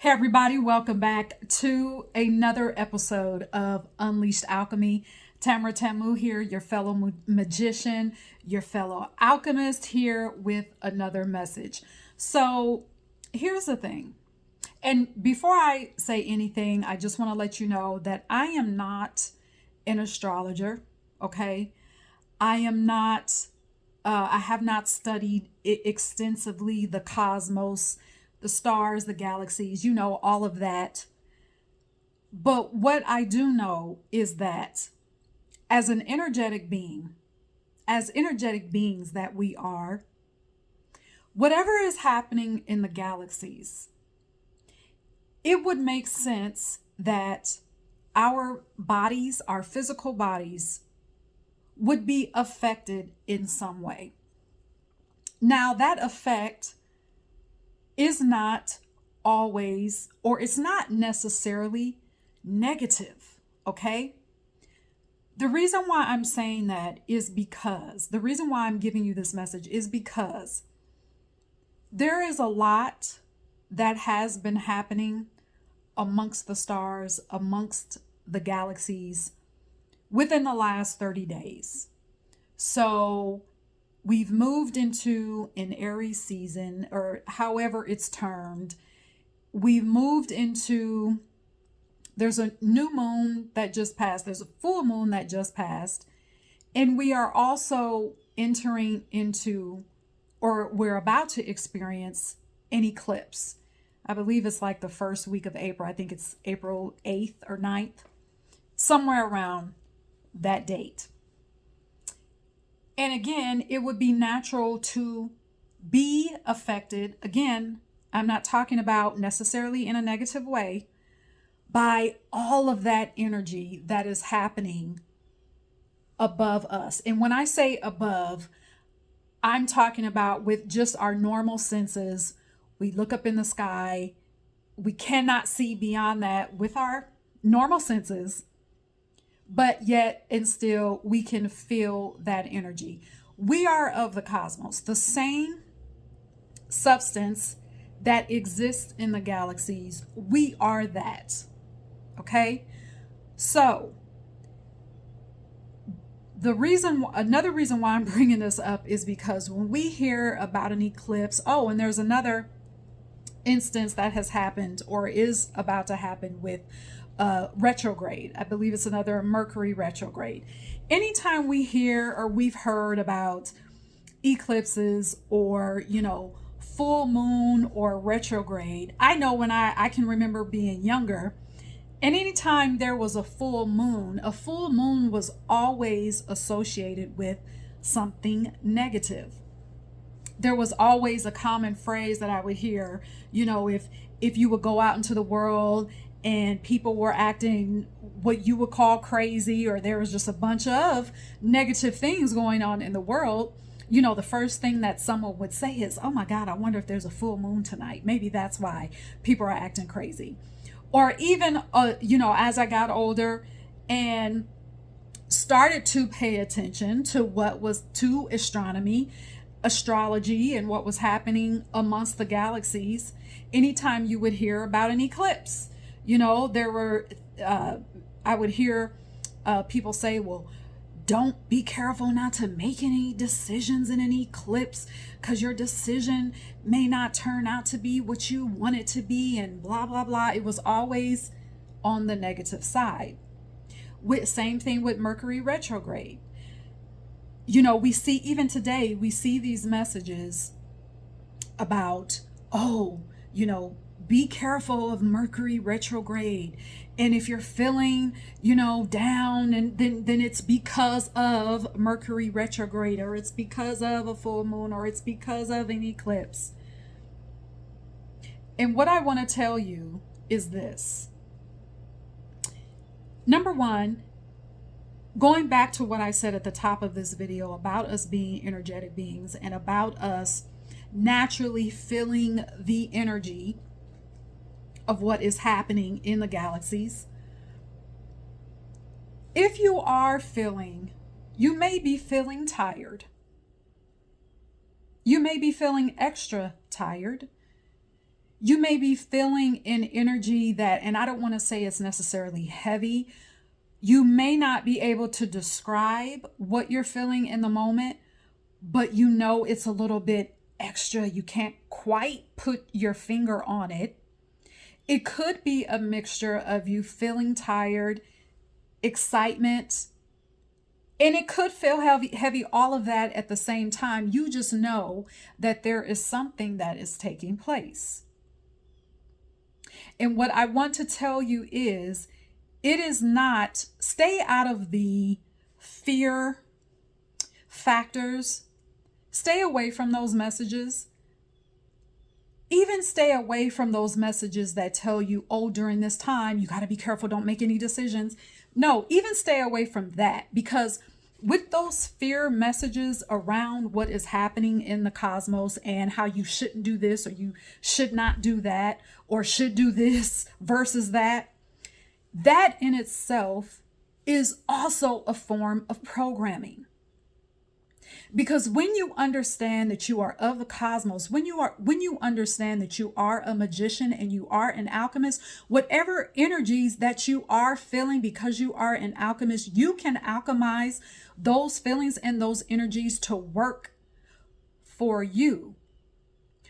Hey, everybody, welcome back to another episode of Unleashed Alchemy. Tamara Tamu here, your fellow magician, your fellow alchemist, here with another message. So, here's the thing. And before I say anything, I just want to let you know that I am not an astrologer, okay? I am not I have not studied extensively the cosmos, the stars, the galaxies, all of that. But what I do know is that as an energetic being, as energetic beings that we are, whatever is happening in the galaxies, it would make sense that our bodies, our physical bodies, would be affected in some way. Now, that effect is not always, or it's not necessarily negative, okay? The reason why I'm saying that is because, the reason why I'm giving you this message is because there is a lot that has been happening amongst the stars, amongst the galaxies within the last 30 days. So we've moved into an Aries season, or however it's termed. We've moved into, there's a new moon that just passed, there's a full moon that just passed, and we are also entering into, or we're about to experience, an eclipse. I believe it's like the first week of April. I think it's April 8th or 9th, somewhere around that date. And again, it would be natural to be affected. Again, I'm not talking about necessarily in a negative way, by all of that energy that is happening above us. And when I say above, I'm talking about with just our normal senses. We look up in the sky. We cannot see beyond that with our normal senses. But yet and still we can feel that energy. We are of the cosmos, the same substance that exists in the galaxies. We are that. Okay? So another reason why I'm bringing this up is because when we hear about an eclipse, and there's another instance that has happened or is about to happen with retrograde. I believe it's another Mercury retrograde. Anytime we hear or we've heard about eclipses or, full moon or retrograde, I know when I can remember being younger, and anytime there was a full moon was always associated with something negative. There was always a common phrase that I would hear, if you would go out into the world and people were acting what you would call crazy, or there was just a bunch of negative things going on in the world, the first thing that someone would say is, oh my God, I wonder if there's a full moon tonight. Maybe that's why people are acting crazy. Or even, as I got older and started to pay attention to to astrology, and what was happening amongst the galaxies, anytime you would hear about an eclipse, I would hear people say, well, don't be careful not to make any decisions in an eclipse because your decision may not turn out to be what you want it to be, and blah, blah, blah. It was always on the negative side. Same thing with Mercury retrograde. We see, even today, we see these messages about, be careful of Mercury retrograde. And if you're feeling, down, and then it's because of Mercury retrograde, or it's because of a full moon, or it's because of an eclipse. And what I want to tell you is this. Number one, going back to what I said at the top of this video about us being energetic beings and about us naturally feeling the energy of what is happening in the galaxies. If you may be feeling tired. You may be feeling extra tired. You may be feeling an energy that, and I don't want to say it's necessarily heavy. You may not be able to describe what you're feeling in the moment, but you know it's a little bit extra. You can't quite put your finger on it. It could be a mixture of you feeling tired, excitement, and it could feel heavy, all of that at the same time. You just know that there is something that is taking place. And what I want to tell you is, it is not, stay out of the fear factors, stay away from those messages. Even stay away from those messages that tell you, oh, during this time, you got to be careful, don't make any decisions. No, even stay away from that, because with those fear messages around what is happening in the cosmos and how you shouldn't do this or you should not do that or should do this versus that, that in itself is also a form of programming. Because when you understand that you are of the cosmos, when you understand that you are a magician and you are an alchemist, whatever energies that you are feeling, because you are an alchemist, you can alchemize those feelings and those energies to work for you,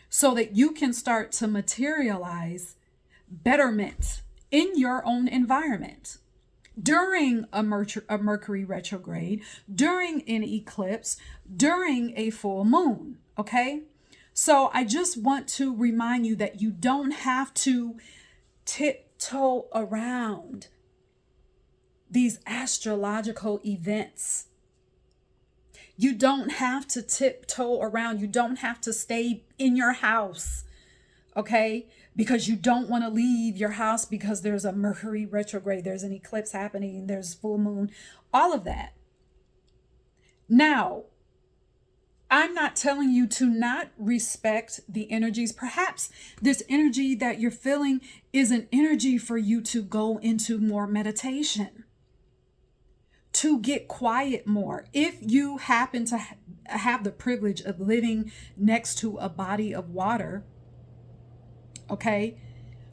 so that you can start to materialize betterment in your own environment. During a Mercury retrograde, during an eclipse, during a full moon, okay? So I just want to remind you that you don't have to tiptoe around these astrological events. You don't have to tiptoe around. You don't have to stay in your house, okay? Because you don't want to leave your house because there's a Mercury retrograde, there's an eclipse happening, there's full moon, all of that. Now, I'm not telling you to not respect the energies. Perhaps this energy that you're feeling is an energy for you to go into more meditation, to get quiet more. If you happen to have the privilege of living next to a body of water, okay,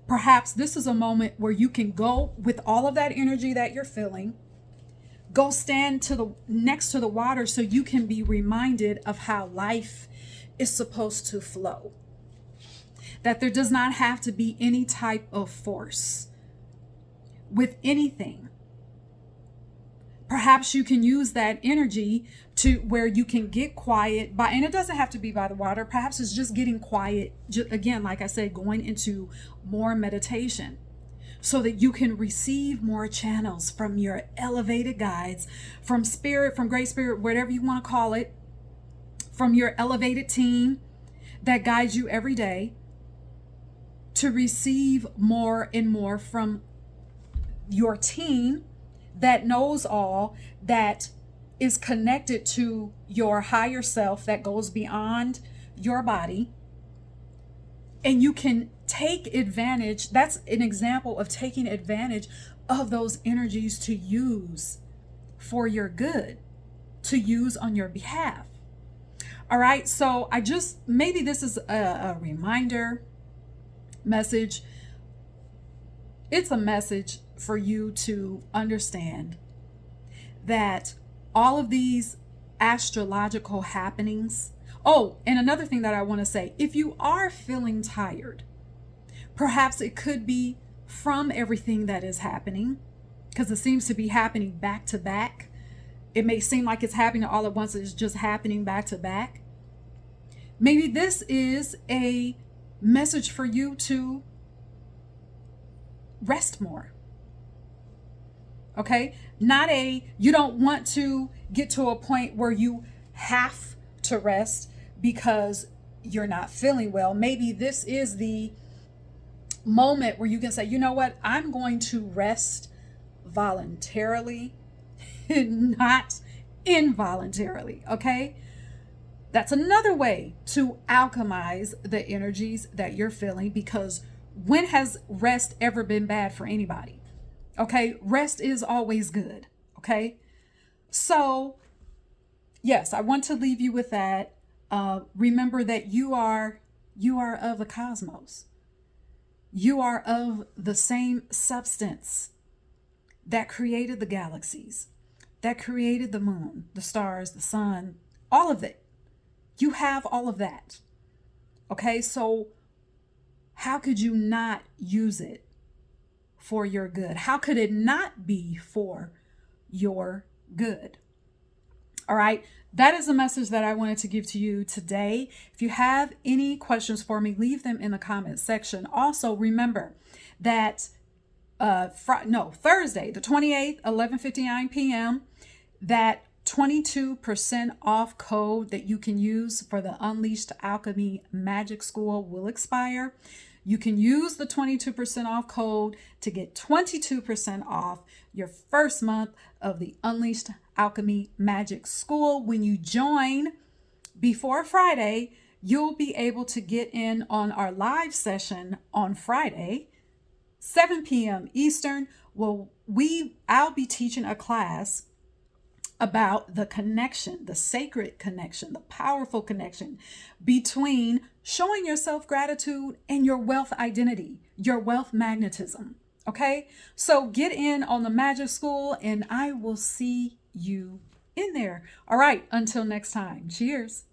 perhaps this is a moment where you can go with all of that energy that you're feeling, go stand next to the water so you can be reminded of how life is supposed to flow. That there does not have to be any type of force with anything. Perhaps you can use that energy to where you can get quiet by, and it doesn't have to be by the water. Perhaps it's just getting quiet. Again, like I said, going into more meditation so that you can receive more channels from your elevated guides, from spirit, from great spirit, whatever you want to call it, from your elevated team that guides you every day, to receive more and more from your team that knows all, that is connected to your higher self, that goes beyond your body. And you can take advantage, that's an example of taking advantage of those energies to use for your good, to use on your behalf. All right, so maybe this is a reminder message. It's a message for you to understand that all of these astrological happenings. Oh, and another thing that I want to say, if you are feeling tired, perhaps it could be from everything that is happening, because it seems to be happening back to back. It may seem like it's happening all at once, it's just happening back to back. Maybe this is a message for you to rest more. Okay? You don't want to get to a point where you have to rest because you're not feeling well. Maybe this is the moment where you can say, you know what? I'm going to rest voluntarily, not involuntarily. Okay? That's another way to alchemize the energies that you're feeling, because when has rest ever been bad for anybody? Okay, rest is always good. Okay, so yes, I want to leave you with that. Remember that you are of the cosmos. You are of the same substance that created the galaxies, that created the moon, the stars, the sun, all of it. You have all of that. Okay, so how could you not use it for your good? How could it not be for your good? All right, that is the message that I wanted to give to you today. If you have any questions for me, leave them in the comment section. Also, remember that Thursday, the 28th, 11:59 p.m., that 22% off code that you can use for the Unleashed Alchemy Magic School will expire. You can use the 22% off code to get 22% off your first month of the Unleashed Alchemy Magic School. When you join before Friday, you'll be able to get in on our live session on Friday, 7 p.m. Eastern. I'll be teaching a class about the connection, the sacred connection, the powerful connection between showing yourself gratitude and your wealth identity, your wealth magnetism. Okay, so get in on the Magic School and I will see you in there. All right, until next time, cheers.